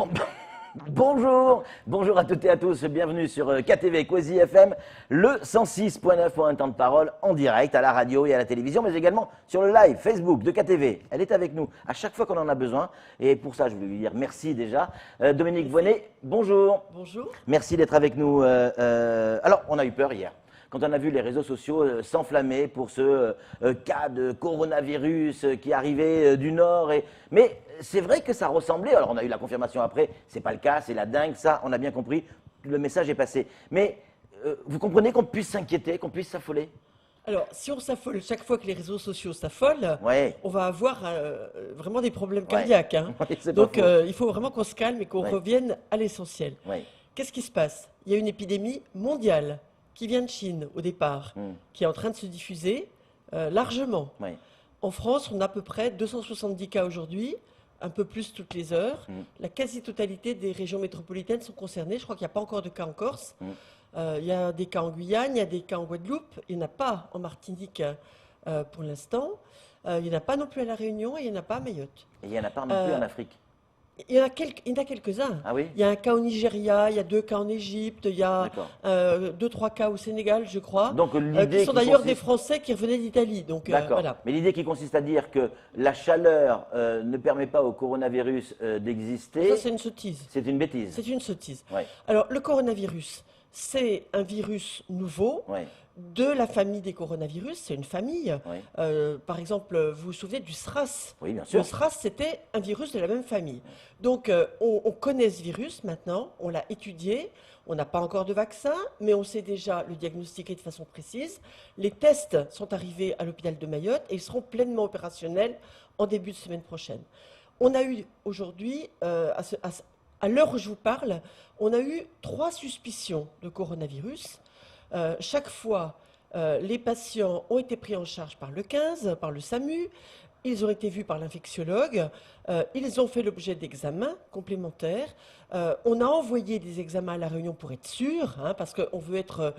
Bon, bonjour à toutes et à tous, bienvenue sur KTV Quasi FM, le 106.9 pour un temps de parole en direct à la radio et à la télévision, mais également sur le live Facebook de KTV. Elle est avec nous à chaque fois qu'on en a besoin et pour ça je voulais lui dire merci déjà. Dominique Voynet, bonjour. Bonjour. Merci d'être avec nous. Alors, on a eu peur hier. Quand on a vu les réseaux sociaux s'enflammer pour ce cas de coronavirus qui arrivait du Nord. Mais c'est vrai que ça ressemblait, alors on a eu la confirmation après, c'est pas le cas, c'est la dingue, ça, on a bien compris, le message est passé. Mais vous comprenez qu'on puisse s'inquiéter, qu'on puisse s'affoler? Alors, si on s'affole chaque fois que les réseaux sociaux s'affolent, Ouais. on va avoir vraiment des problèmes Ouais. cardiaques. Hein. Oui, c'est pas Donc, faux. il faut vraiment qu'on se calme et qu'on Ouais. revienne à l'essentiel. Ouais. Qu'est-ce qui se passe? Il y a une épidémie mondiale qui vient de Chine au départ, qui est en train de se diffuser largement. Ouais. En France, on a à peu près 270 cas aujourd'hui, un peu plus toutes les heures. La quasi-totalité des régions métropolitaines sont concernées. Je crois qu'il n'y a pas encore de cas en Corse. Il y a des cas en Guyane, il y a des cas en Guadeloupe. Il n'y en a pas en Martinique pour l'instant. Il n'y en a pas non plus à La Réunion et il n'y en a pas à Mayotte. Et il n'y en a pas non plus en Afrique. Il y en a quelques-uns. Ah oui? Il y a un cas au Nigeria, il y a 2 cas en Égypte, il y a D'accord. 2-3 cas au Sénégal, je crois. Donc, l'idée qui sont qui d'ailleurs consiste- des Français qui revenaient d'Italie. Donc D'accord. voilà. Mais l'idée qui consiste à dire que la chaleur ne permet pas au coronavirus d'exister, Ça, c'est une sottise. c'est une bêtise. C'est une sottise. Ouais. Alors, le coronavirus, c'est un virus nouveau Ouais. de la famille des coronavirus. C'est une famille. Ouais. Par exemple, vous vous souvenez du SRAS? Oui, bien sûr. Le SRAS, c'était un virus de la même famille. Donc, on connaît ce virus maintenant, on l'a étudié. On n'a pas encore de vaccin, mais on sait déjà le diagnostiquer de façon précise. Les tests sont arrivés à l'hôpital de Mayotte et ils seront pleinement opérationnels en début de semaine prochaine. On a eu aujourd'hui, à l'heure où je vous parle, on a eu 3 suspicions de coronavirus. Chaque fois, les patients ont été pris en charge par le 15, par le SAMU. Ils ont été vus par l'infectiologue. Ils ont fait l'objet d'examens complémentaires. On a envoyé des examens à La Réunion pour être sûr, hein, parce qu'on veut être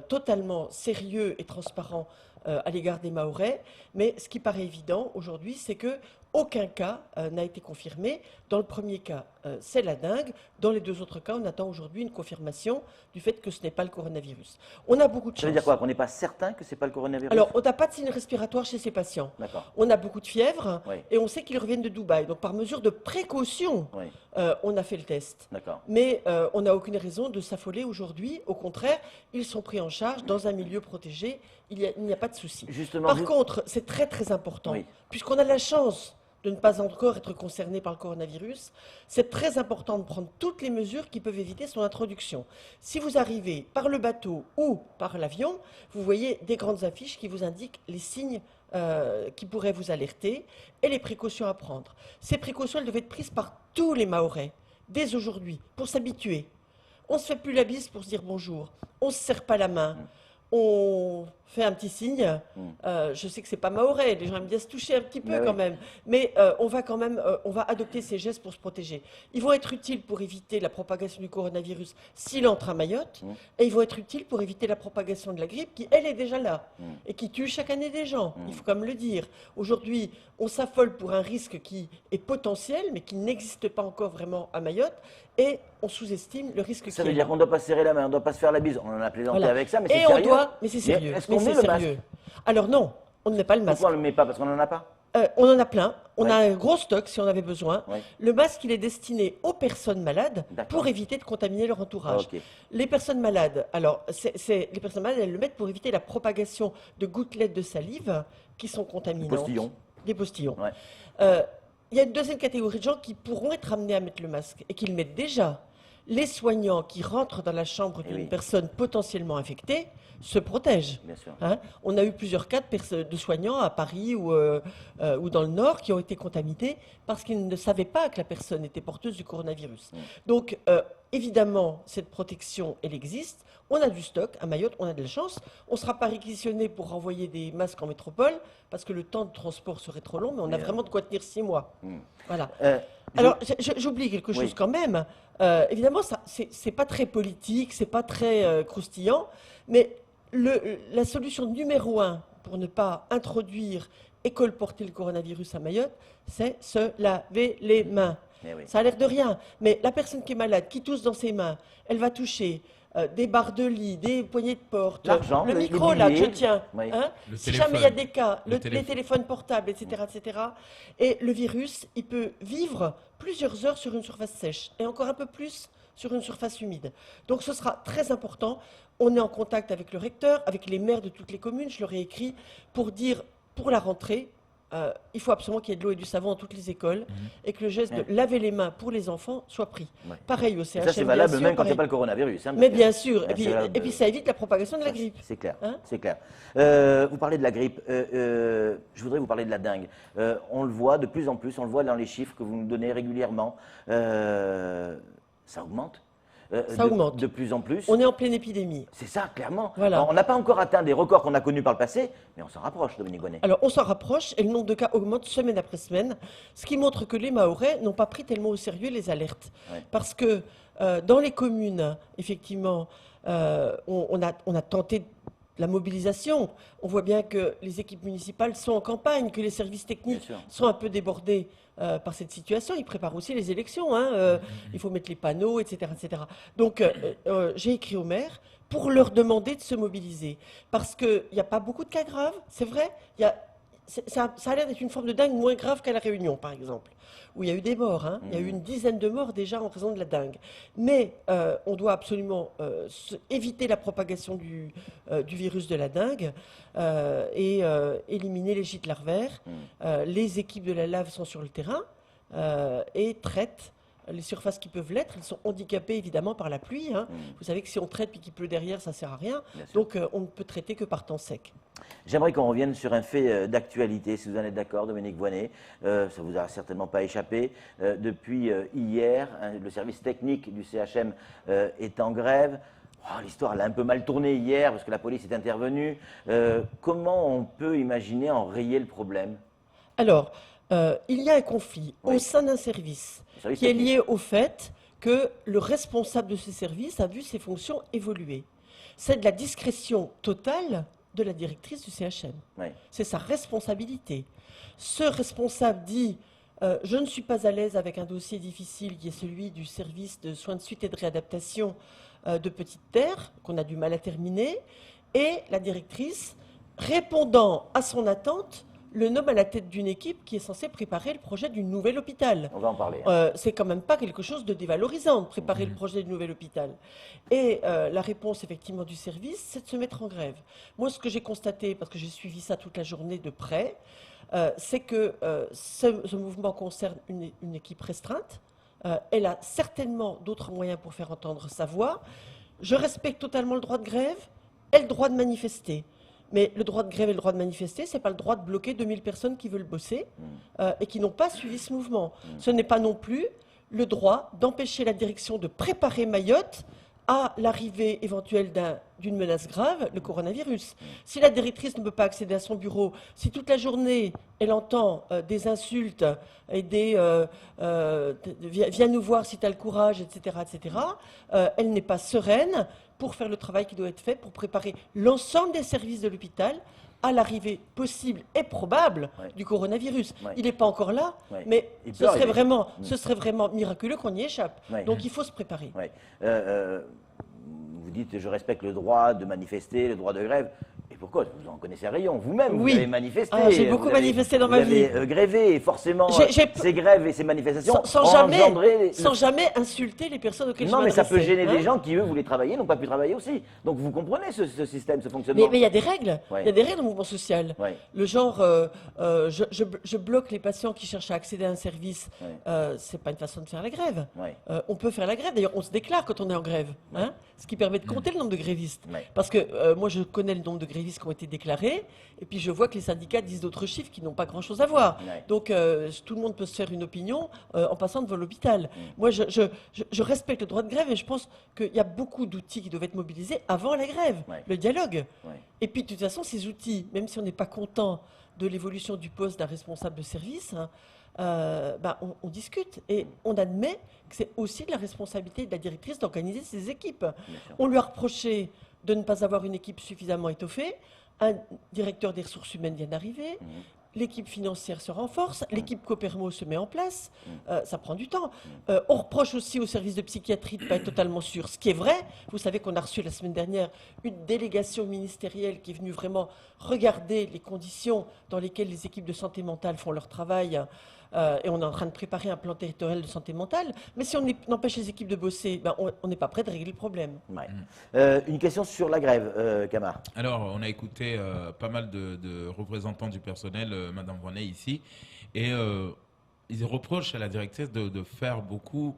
totalement sérieux et transparent à l'égard des Mahorais. Mais ce qui paraît évident aujourd'hui, c'est que aucun cas n'a été confirmé. Dans le premier cas, c'est la dingue. Dans les 2 autres cas, on attend aujourd'hui une confirmation du fait que ce n'est pas le coronavirus. On a beaucoup de chance. Ça veut dire quoi? Qu'on n'est pas certain que ce n'est pas le coronavirus? Alors, on n'a pas de signes respiratoires chez ces patients. D'accord. On a beaucoup de fièvre Oui. et on sait qu'ils reviennent de Dubaï. Donc, par mesure de précaution, Oui. on a fait le test. D'accord. Mais on n'a aucune raison de s'affoler aujourd'hui. Au contraire, ils sont pris en charge dans un milieu protégé. Il n'y a pas de souci. Justement, Par contre, c'est très très important, Oui. puisqu'on a la chance de ne pas encore être concerné par le coronavirus, c'est très important de prendre toutes les mesures qui peuvent éviter son introduction. Si vous arrivez par le bateau ou par l'avion, vous voyez des grandes affiches qui vous indiquent les signes qui pourraient vous alerter et les précautions à prendre. Ces précautions, elles devaient être prises par tous les Mahorais, dès aujourd'hui, pour s'habituer. On ne se fait plus la bise pour se dire bonjour, on ne se serre pas la main, on fait un petit signe. Je sais que c'est pas mahorais, les gens aiment bien se toucher un petit peu Mais quand oui. même, mais on va adopter ces gestes pour se protéger. Ils vont être utiles pour éviter la propagation du coronavirus s'il entre à Mayotte, et ils vont être utiles pour éviter la propagation de la grippe qui, elle, est déjà là, et qui tue chaque année des gens, il faut quand même le dire. Aujourd'hui, on s'affole pour un risque qui est potentiel, mais qui n'existe pas encore vraiment à Mayotte, et on sous-estime le risque Ça qui veut est dire là. qu'on ne doit pas se serrer la main, on ne doit pas se faire la bise. On en a plaisanté Voilà. avec ça, mais c'est Et on sérieux. doit, mais c'est sérieux. Est-ce qu'on mais met c'est le masque? sérieux. Alors non, on ne met pas le masque. Pourquoi on ne le met pas? Parce qu'on n'en a pas? On en a plein. On Ouais. a un gros stock si on avait besoin. Ouais. Le masque, il est destiné aux personnes malades D'accord. pour éviter de contaminer leur entourage. Ok. Les personnes malades, alors, les personnes malades, elles le mettent pour éviter la propagation de gouttelettes de salive qui sont contaminantes. Postillons. Des postillons. Ouais. Il y a une deuxième catégorie de gens qui pourront être amenés à mettre le masque et qui le mettent déjà. Les soignants qui rentrent dans la chambre Eh d'une oui. personne potentiellement infectée se protègent. Bien sûr. Hein, on a eu plusieurs cas de soignants à Paris ou dans le Nord qui ont été contaminés parce qu'ils ne savaient pas que la personne était porteuse du coronavirus. Donc, évidemment, cette protection, elle existe. On a du stock à Mayotte, on a de la chance. On ne sera pas réquisitionné pour renvoyer des masques en métropole parce que le temps de transport serait trop long, mais on a vraiment de quoi tenir 6 mois. Voilà. Alors, j'oublie quelque chose Oui. quand même. Évidemment, c'est pas très politique, c'est pas très croustillant, mais la solution numéro 1 pour ne pas introduire et colporter le coronavirus à Mayotte, c'est se laver les mains. Eh oui. Ça a l'air de rien. Mais la personne qui est malade, qui tousse dans ses mains, elle va toucher des barres de lit, des poignées de porte, L'argent, le les micro là que je billets. tiens. Oui. Hein, Le si téléphone. jamais il y a des cas, Le les téléphone. téléphones portables, etc., etc. Et le virus, il peut vivre plusieurs heures sur une surface sèche et encore un peu plus sur une surface humide. Donc ce sera très important. On est en contact avec le recteur, avec les maires de toutes les communes. Je leur ai écrit pour dire, pour la rentrée, il faut absolument qu'il y ait de l'eau et du savon dans toutes les écoles et que le geste de laver les mains pour les enfants soit pris. Ouais. Pareil au Et CHM, ça, c'est bien valable sûr, même quand il n'y a pareil. pas le coronavirus. Hein, Mais parce que- bien sûr, Ouais, c'est valable. et puis ça évite la propagation de la grippe. C'est clair, Hein? c'est clair. Vous parlez de la grippe, je voudrais vous parler de la dengue. On le voit de plus en plus, on le voit dans les chiffres que vous nous donnez régulièrement. Ça augmente. Ça augmente. De plus en plus. On est en pleine épidémie. C'est ça, clairement. Voilà. On n'a pas encore atteint des records qu'on a connus par le passé, mais on s'en rapproche, Dominique Bonnet. Alors, on s'en rapproche et le nombre de cas augmente semaine après semaine, ce qui montre que les Mahorais n'ont pas pris tellement au sérieux les alertes. Ouais. Parce que dans les communes, effectivement, on a tenté la mobilisation. On voit bien que les équipes municipales sont en campagne, que les services techniques Bien sûr. sont un peu débordés par cette situation. Ils préparent aussi les élections. Hein, il faut mettre les panneaux, etc. etc. Donc, j'ai écrit au maire pour leur demander de se mobiliser. Parce qu'il n'y a pas beaucoup de cas graves, c'est vrai. Ça a l'air d'être une forme de dengue moins grave qu'à La Réunion, par exemple, où il y a eu des morts. Hein. Il y a eu une dizaine de morts déjà en raison de la dengue. Mais on doit absolument éviter la propagation du virus de la dengue et éliminer les gîtes larvaires. Les équipes de la lave sont sur le terrain et traitent les surfaces qui peuvent l'être. Elles sont handicapées évidemment par la pluie. Hein. Vous savez que si on traite puis qu'il pleut derrière, ça ne sert à rien. Bien sûr. Donc on ne peut traiter que par temps sec. J'aimerais qu'on revienne sur un fait d'actualité, si vous en êtes d'accord, Dominique Voynet. Ça vous a certainement pas échappé. Depuis hier, le service technique du CHM est en grève. Oh, l'histoire elle a un peu mal tourné hier parce que la police est intervenue. Comment on peut imaginer enrayer le problème? Alors, il y a un conflit Oui. au sein d'un service Le service qui est technique. lié au fait que le responsable de ce service a vu ses fonctions évoluer. C'est de la discrétion totale de la directrice du CHM. Oui. C'est sa responsabilité. Ce responsable dit je ne suis pas à l'aise avec un dossier difficile qui est celui du service de soins de suite et de réadaptation de Petite Terre, qu'on a du mal à terminer, et la directrice, répondant à son attente, le nomme à la tête d'une équipe qui est censée préparer le projet du nouvel hôpital. On va en parler. Hein. C'est quand même pas quelque chose de dévalorisant de préparer le projet du nouvel hôpital. Et la réponse effectivement du service, c'est de se mettre en grève. Moi, ce que j'ai constaté, parce que j'ai suivi ça toute la journée de près, c'est que ce mouvement concerne une équipe restreinte. Elle a certainement d'autres moyens pour faire entendre sa voix. Je respecte totalement le droit de grève et le droit de manifester. Mais le droit de grève et le droit de manifester, ce n'est pas le droit de bloquer 2000 personnes qui veulent bosser et qui n'ont pas suivi ce mouvement. Ce n'est pas non plus le droit d'empêcher la direction de préparer Mayotte à l'arrivée éventuelle d'une menace grave, le coronavirus. Si la directrice ne peut pas accéder à son bureau, si toute la journée elle entend des insultes et viens nous voir si tu as le courage, etc., etc., elle n'est pas sereine pour faire le travail qui doit être fait, pour préparer l'ensemble des services de l'hôpital à l'arrivée possible et probable Ouais. du coronavirus. Ouais. Il n'est pas encore là, Ouais. mais Il ce peut serait, arriver. ce serait vraiment miraculeux qu'on y échappe. Ouais. Donc il faut se préparer. Ouais. Vous dites je respecte le droit de manifester, le droit de grève. Et pourquoi? Vous en connaissez un rayon. Vous-même, Oui. vous avez manifesté. Ah, j'ai beaucoup vous avez- manifesté dans vous ma avez, vie. grévé. Et forcément, J'ai- ces grèves et ces manifestations Sans ont engendré... jamais insulter les personnes auxquelles Non, je mais ça peut m'adressais, gêner hein. des gens qui, eux, voulaient travailler, n'ont pas pu travailler aussi. Donc vous comprenez ce système, ce fonctionnement. Mais il y a des règles. Ouais. Il y a des règles au mouvement social. Ouais. Le genre, je bloque les patients qui cherchent à accéder à un service. Ouais. C'est pas une façon de faire la grève. Ouais. On peut faire la grève. D'ailleurs, on se déclare quand on est en grève. Hein, ce qui permet de compter le nombre de grévistes. Ouais. Parce que moi, je connais le nombre de grévistes qui ont été déclarés. Et puis, je vois que les syndicats disent d'autres chiffres qui n'ont pas grand-chose à voir. Ouais. Donc, tout le monde peut se faire une opinion en passant devant l'hôpital. Moi, je respecte le droit de grève et je pense qu'il y a beaucoup d'outils qui doivent être mobilisés avant la grève. Ouais. Le dialogue. Ouais. Et puis, de toute façon, ces outils, même si on n'est pas content de l'évolution du poste d'un responsable de service, hein, on discute et on admet que c'est aussi de la responsabilité de la directrice d'organiser ses équipes. Bien sûr. On lui a reproché de ne pas avoir une équipe suffisamment étoffée. Un directeur des ressources humaines vient d'arriver. l'équipe financière se renforce, l'équipe Copermo se met en place, ça prend du temps. On reproche aussi au service de psychiatrie de ne pas être totalement sûr, ce qui est vrai. Vous savez qu'on a reçu la semaine dernière une délégation ministérielle qui est venue vraiment regarder les conditions dans lesquelles les équipes de santé mentale font leur travail. Et on est en train de préparer un plan territorial de santé mentale. Mais si on empêche les équipes de bosser, ben on n'est pas prêt de régler le problème. Ouais. Une question sur la grève, Camar. Alors, on a écouté pas mal de représentants du personnel, Madame Voinet ici, et ils reprochent à la directrice de faire beaucoup,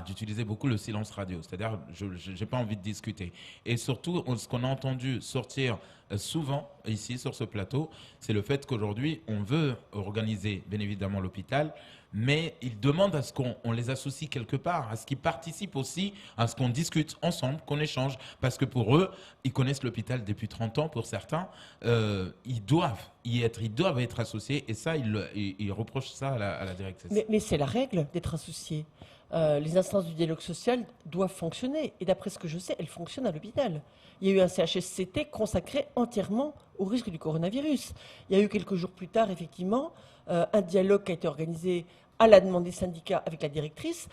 d'utiliser beaucoup le silence radio. C'est-à-dire, je n'ai pas envie de discuter. Et surtout, ce qu'on a entendu sortir souvent ici sur ce plateau, c'est le fait qu'aujourd'hui, on veut organiser bien évidemment l'hôpital, mais ils demandent à ce qu'on les associe quelque part, à ce qu'ils participent aussi, à ce qu'on discute ensemble, qu'on échange. Parce que pour eux, ils connaissent l'hôpital depuis 30 ans pour certains, ils doivent être associés, et ça, ils reprochent ça à la directrice. Mais c'est la règle d'être associé. Les instances du dialogue social doivent fonctionner. Et d'après ce que je sais, elles fonctionnent à l'hôpital. Il y a eu un CHSCT consacré entièrement au risque du coronavirus. Il y a eu quelques jours plus tard, effectivement, un dialogue qui a été organisé à la demande des syndicats avec la directrice.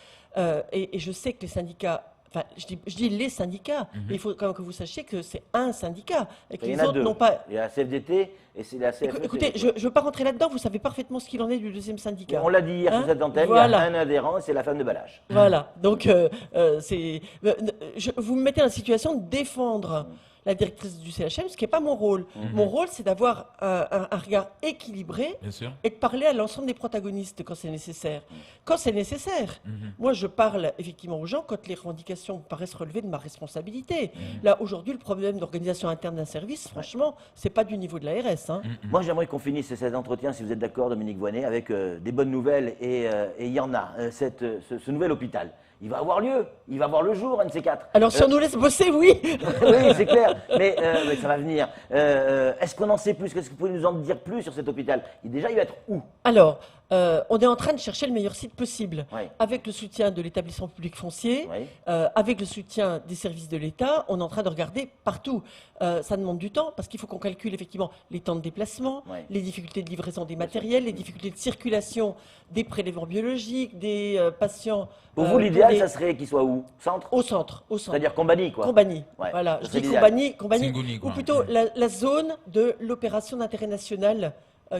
Et je sais que les syndicats... Enfin, je dis les syndicats, mais il faut quand même que vous sachiez que c'est un syndicat. Et Il y qu'ils en a deux. n'ont pas... Il y a la CFDT et c'est la CFET. Écoutez, je ne veux pas rentrer là-dedans, vous savez parfaitement ce qu'il en est du deuxième syndicat. On l'a dit hier sur cette antenne, Voilà. il y a un adhérent et c'est la femme de Balach. Voilà, donc vous me mettez dans la situation de défendre la directrice du CHM, ce qui n'est pas mon rôle. Mon rôle, c'est d'avoir un regard équilibré Bien sûr. et de parler à l'ensemble des protagonistes quand c'est nécessaire. Quand c'est nécessaire, moi je parle effectivement aux gens quand les revendications me paraissent relever de ma responsabilité. Là, aujourd'hui, le problème d'organisation interne d'un service, franchement, c'est pas du niveau de l'ARS. Hein. Moi, j'aimerais qu'on finisse cet entretien, si vous êtes d'accord, Dominique Voinet, avec des bonnes nouvelles. Et il y en a. Ce nouvel hôpital, il va avoir lieu. Il va voir le jour, un de ces quatre. Alors, si on nous laisse bosser, oui. Oui, c'est clair. Mais ça va venir. Est-ce qu'on en sait plus? Qu'est-ce que vous pouvez nous en dire plus sur cet hôpital? Déjà, il va être où? Alors, on est en train de chercher le meilleur site possible, Oui. avec le soutien de l'établissement public foncier, Oui. avec le soutien des services de l'État. On est en train de regarder partout. Ça demande du temps parce qu'il faut qu'on calcule effectivement les temps de déplacement, Oui. les difficultés de livraison des matériels, les difficultés de circulation des prélèvements biologiques, des patients. Pour vous, l'idéal, des- ça serait qu'il soit où? Centre? Au centre. C'est-à-dire Combani, quoi. Combani. Ouais, Voilà, ça je serait dis l'idéal. Combani, Singouni, ou quoi. plutôt la zone de l'opération d'intérêt national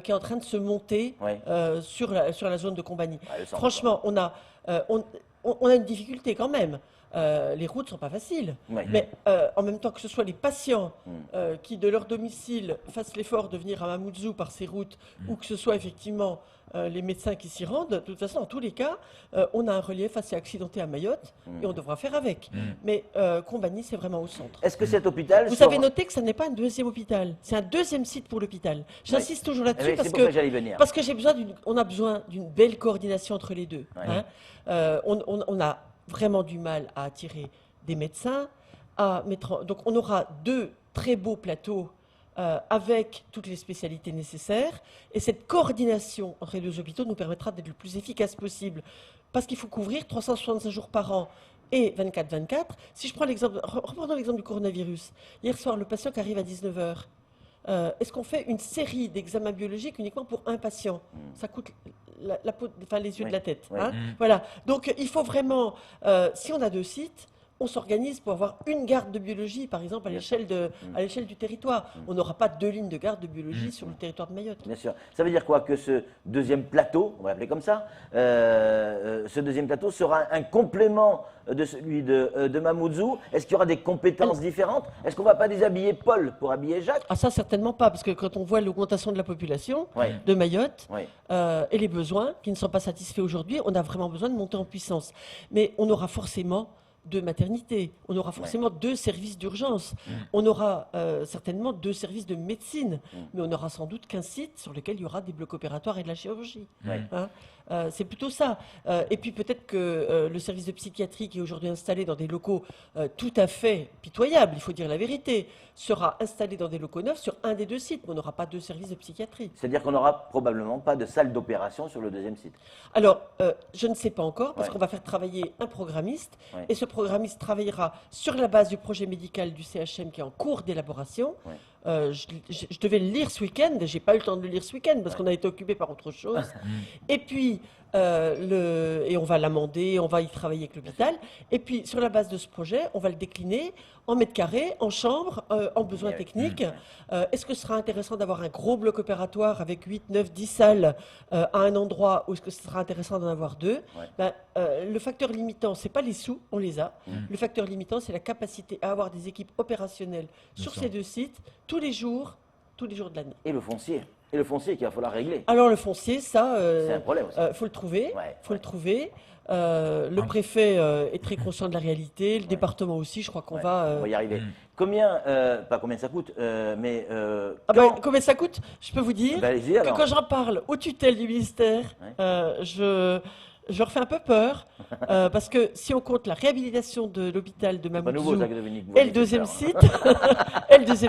qui est en train de se monter Ouais. sur la zone de Combani. Ouais, le centre, Franchement, on a une difficulté quand même. Les routes ne sont pas faciles. Ouais. Mais en même temps que ce soit les patients qui, de leur domicile, fassent l'effort de venir à Mamoudzou par ces routes, ou que ce soit effectivement les médecins qui s'y rendent, de toute façon, dans tous les cas, on a un relief assez accidenté à Mayotte et on devra faire avec. Mais Combani, c'est vraiment au centre. Est-ce que cet hôpital Vous sera- avez noté que ce n'est pas un deuxième hôpital, c'est un deuxième site pour l'hôpital. J'insiste toujours Eh là-dessus ben, parce c'est pour ça que que j'allais venir. parce que on a besoin d'une belle coordination entre les deux. Ouais. Hein. On a vraiment du mal à attirer des médecins, donc on aura 2 très beaux plateaux avec toutes les spécialités nécessaires. Et cette coordination entre les 2 hôpitaux nous permettra d'être le plus efficace possible. Parce qu'il faut couvrir 365 jours par an et 24-24. Si je prends reprenons l'exemple du coronavirus. Hier soir, le patient qui arrive à 19h, est-ce qu'on fait une série d'examens biologiques uniquement pour un patient? Ça coûte la peau, les yeux de la tête. Oui. Hein. Voilà. Donc il faut vraiment, si on a 2 sites, on s'organise pour avoir une garde de biologie, par exemple, à l'échelle du territoire. On n'aura pas 2 lignes de garde de biologie sur le territoire de Mayotte. Bien sûr. Ça veut dire quoi? Que ce deuxième plateau, on va l'appeler comme ça, ce deuxième plateau sera un complément de celui de Mamoudzou? Est-ce qu'il y aura des compétences différentes? Est-ce qu'on ne va pas déshabiller Paul pour habiller Jacques? Ah ça, certainement pas, parce que quand on voit l'augmentation de la population Ouais. de Mayotte Ouais. et les besoins qui ne sont pas satisfaits aujourd'hui, on a vraiment besoin de monter en puissance. Mais on aura forcément 2 maternités, on aura forcément 2 services d'urgence, on aura certainement 2 services de médecine, mais on n'aura sans doute qu'un site sur lequel il y aura des blocs opératoires et de la chirurgie. Ouais. Hein. C'est plutôt ça. Et puis peut-être que le service de psychiatrie qui est aujourd'hui installé dans des locaux tout à fait pitoyables, il faut dire la vérité, sera installé dans des locaux neufs sur un des 2 sites, mais on n'aura pas 2 services de psychiatrie. C'est-à-dire qu'on n'aura probablement pas de salle d'opération sur le deuxième site. Alors, je ne sais pas encore, parce Ouais. qu'on va faire travailler un programmiste, Ouais. et ce programmiste travaillera sur la base du projet médical du CHM qui est en cours d'élaboration. Ouais. je devais le lire ce week-end, j'ai pas eu le temps de le lire ce week-end parce qu'on a été occupé par autre chose. Et puis, et on va l'amender, on va y travailler avec l'hôpital. Et puis, sur la base de ce projet, on va le décliner en mètres carrés, en chambres, en besoins techniques. Est-ce que ce sera intéressant d'avoir un gros bloc opératoire avec 8, 9, 10 salles à un endroit ou est-ce que ce sera intéressant d'en avoir deux? Le facteur limitant, c'est pas les sous, on les a. Le facteur limitant, c'est la capacité à avoir des équipes opérationnelles sur ces deux sites tous les jours de l'année. Et le foncier. Et le foncier qu'il va falloir régler. Alors le foncier, ça, c'est un problème aussi. Faut le trouver. Ouais, Faut le trouver. Le préfet est très conscient de la réalité. Le département aussi. Je crois qu'on va. On va y arriver. Combien, pas combien ça coûte, mais combien ça coûte? Je peux vous dire allez-y, que alors. quand j'en parle aux tutelles du ministère, je leur fais un peu peur parce que si on compte la réhabilitation de l'hôpital de pas nouveau, Mamoudzou ça, que Dominique et Voynet le deuxième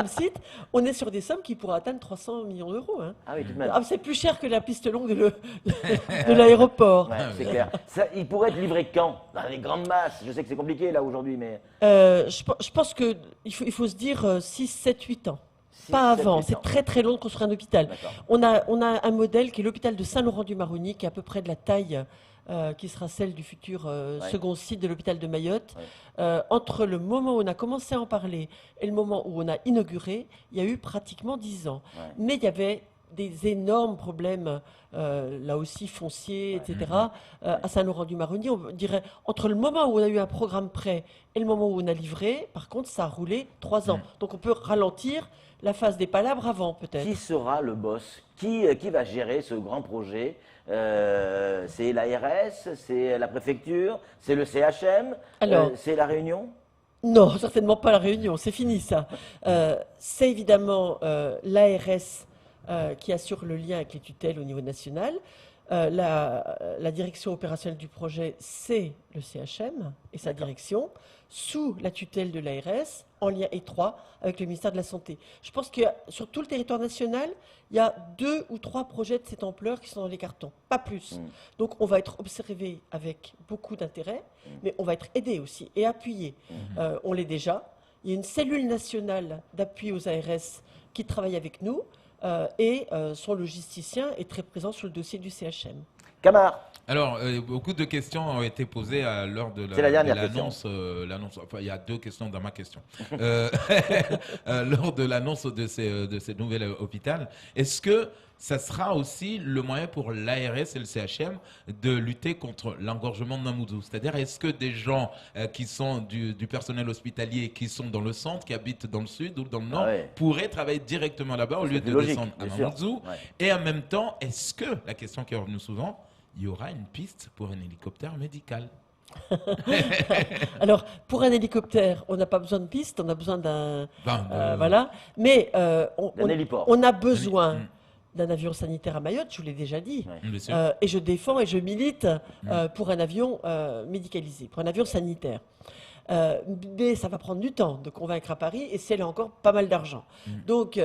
fait site, on est sur des sommes qui pourraient atteindre 300 millions d'euros. Hein. Ah oui, tout de même. Ah, c'est plus cher que la piste longue de l'aéroport. Ouais, c'est clair. Ça, il pourrait être livré quand? Dans les grandes masses. Je sais que c'est compliqué là aujourd'hui, mais. Je pense qu'il faut se dire 6, 7, 8 ans. Pas 7, avant, 8 c'est ans. très très long de construire un hôpital. D'accord. On a un modèle qui est l'hôpital de Saint-Laurent-du-Maroni, qui est à peu près de la taille qui sera celle du futur second site de l'hôpital de Mayotte. Entre le moment où on a commencé à en parler et le moment où on a inauguré, il y a eu pratiquement 10 ans. Mais il y avait des énormes problèmes, là aussi fonciers, etc. À Saint-Laurent-du-Maroni, on dirait, entre le moment où on a eu un programme prêt et le moment où on a livré, par contre, ça a roulé 3 ans. Donc on peut ralentir la phase des palabres avant, peut-être. Qui sera le boss? Qui va gérer ce grand projet? C'est l'ARS, c'est la préfecture, c'est le CHM, Alors, c'est la Réunion? non, certainement pas la Réunion, c'est fini ça. C'est évidemment l'ARS qui assure le lien avec les tutelles au niveau national. La direction opérationnelle du projet, c'est le CHM et sa direction, sous la tutelle de l'ARS, en lien étroit avec le ministère de la Santé. Je pense que sur tout le territoire national, il y a 2 ou 3 projets de cette ampleur qui sont dans les cartons, pas plus. Donc on va être observé avec beaucoup d'intérêt, mais on va être aidé aussi et appuyé. On l'est déjà. Il y a une cellule nationale d'appui aux ARS qui travaille avec nous et son logisticien est très présent sur le dossier du CHM. Camar. Alors, beaucoup de questions ont été posées à l'heure de C'est la dernière l'annonce. Enfin, il y a 2 questions dans ma question. Lors de l'annonce de ces nouvelles hôpitaux, est-ce que ça sera aussi le moyen pour l'ARS et le CHM de lutter contre l'engorgement de Mamoudzou? C'est-à-dire, est-ce que des gens qui sont du personnel hospitalier, qui sont dans le centre, qui habitent dans le sud ou dans le nord, pourraient travailler directement là-bas au lieu de descendre à Mamoudzou? Et en même temps, est-ce que, la question qui est revenue souvent, il y aura une piste pour un hélicoptère médical? Alors, pour un hélicoptère, on n'a pas besoin de piste, on a besoin d'un... Ben, voilà. Mais D'un héliport. on a besoin d'un avion sanitaire à Mayotte, je vous l'ai déjà dit. bien sûr. Et je défends et je milite pour un avion médicalisé, pour un avion sanitaire. Mais ça va prendre du temps de convaincre à Paris et c'est là encore pas mal d'argent. Donc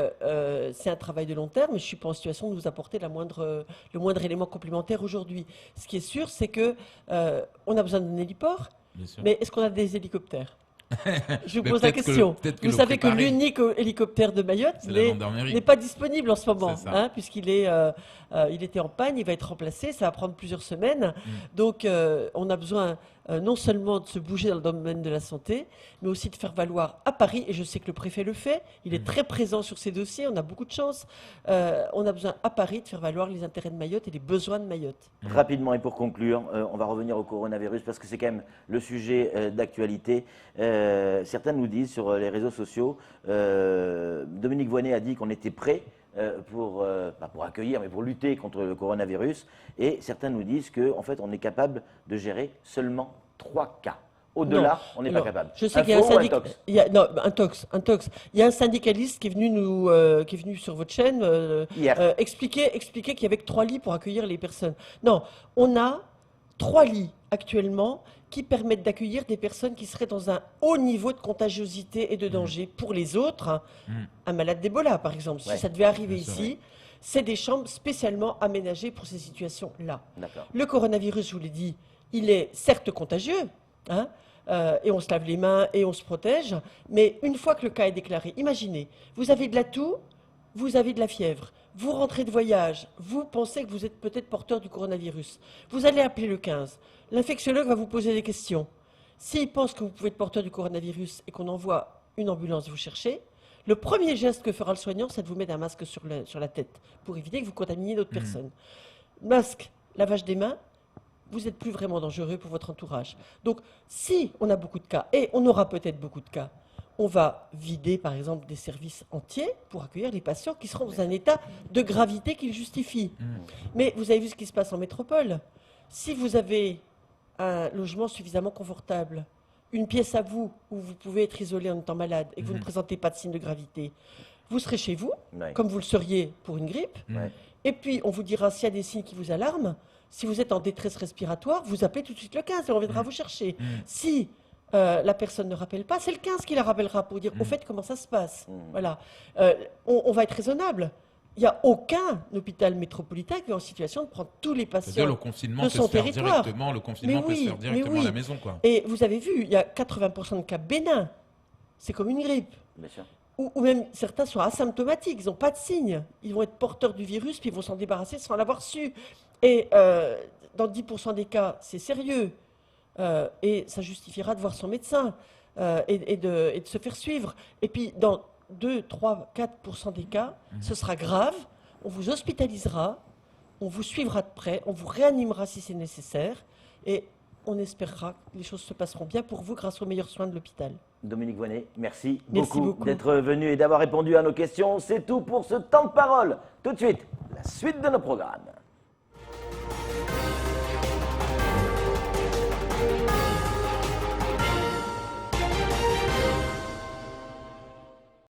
c'est un travail de long terme, mais je ne suis pas en situation de vous apporter le moindre élément complémentaire aujourd'hui. Ce qui est sûr, c'est que on a besoin d'un héliport, mais est-ce qu'on a des hélicoptères? Je vous pose la question. Vous savez que l'unique hélicoptère de Mayotte n'est pas disponible en ce moment, hein, puisqu'il il était en panne, il va être remplacé, ça va prendre plusieurs semaines. Donc on a besoin non seulement de se bouger dans le domaine de la santé, mais aussi de faire valoir à Paris, et je sais que le préfet le fait, il est très présent sur ces dossiers, on a beaucoup de chance, on a besoin à Paris de faire valoir les intérêts de Mayotte et les besoins de Mayotte. Rapidement et pour conclure, on va revenir au coronavirus parce que c'est quand même le sujet d'actualité. Certains nous disent sur les réseaux sociaux, Dominique Voynet a dit qu'on était prêt pas pour accueillir, mais pour lutter contre le coronavirus. Et certains nous disent qu'en fait, on est capable de gérer seulement 3 cas. Au-delà, on n'est pas capable. Je sais qu'il y a un syndicaliste. Il y a un syndicaliste qui est venu sur votre chaîne expliquer qu'il y avait que 3 lits pour accueillir les personnes. Non, on a 3 lits actuellement qui permettent d'accueillir des personnes qui seraient dans un haut niveau de contagiosité et de danger pour les autres. Un malade d'Ebola, par exemple, si ça devait arriver ici, c'est des chambres spécialement aménagées pour ces situations-là. Le coronavirus, je vous l'ai dit, il est certes contagieux, hein, et on se lave les mains et on se protège. Mais une fois que le cas est déclaré, imaginez, vous avez de la toux, vous avez de la fièvre, vous rentrez de voyage, vous pensez que vous êtes peut-être porteur du coronavirus. Vous allez appeler le 15. L'infectiologue va vous poser des questions. S'il pense que vous pouvez être porteur du coronavirus et qu'on envoie une ambulance vous chercher, le premier geste que fera le soignant, c'est de vous mettre un masque sur la tête pour éviter que vous contaminiez d'autres personnes. Masque, lavage des mains, vous n'êtes plus vraiment dangereux pour votre entourage. Donc, si on a beaucoup de cas, et on aura peut-être beaucoup de cas, on va vider, par exemple, des services entiers pour accueillir les patients qui seront dans un état de gravité qui le justifie. Mais vous avez vu ce qui se passe en métropole. Si vous avez un logement suffisamment confortable, une pièce à vous où vous pouvez être isolé en étant malade et que vous ne présentez pas de signe de gravité, vous serez chez vous, comme vous le seriez pour une grippe. Et puis, on vous dira s'il y a des signes qui vous alarment. Si vous êtes en détresse respiratoire, vous appelez tout de suite le 15 et on viendra vous chercher. Si la personne ne rappelle pas, c'est le 15 qui la rappellera pour dire au fait comment ça se passe. Voilà. On va être raisonnable. Il n'y a aucun hôpital métropolitain qui est en situation de prendre tous les patients le confinement de peut son se faire territoire. directement, le confinement peut se faire directement à la maison, quoi. Et vous avez vu, il y a 80% de cas bénins. C'est comme une grippe. Bien sûr. Ou même certains sont asymptomatiques, ils n'ont pas de signes. Ils vont être porteurs du virus, puis ils vont s'en débarrasser sans l'avoir su. Et dans 10% des cas, c'est sérieux. Et ça justifiera de voir son médecin et de se faire suivre. Et puis, dans 2, 3, 4% des cas, ce sera grave. On vous hospitalisera, on vous suivra de près, on vous réanimera si c'est nécessaire. Et on espérera que les choses se passeront bien pour vous grâce aux meilleurs soins de l'hôpital. Dominique Voynet, merci Merci beaucoup beaucoup d'être venu et d'avoir répondu à nos questions. C'est tout pour ce temps de parole. Tout de suite, la suite de nos programmes.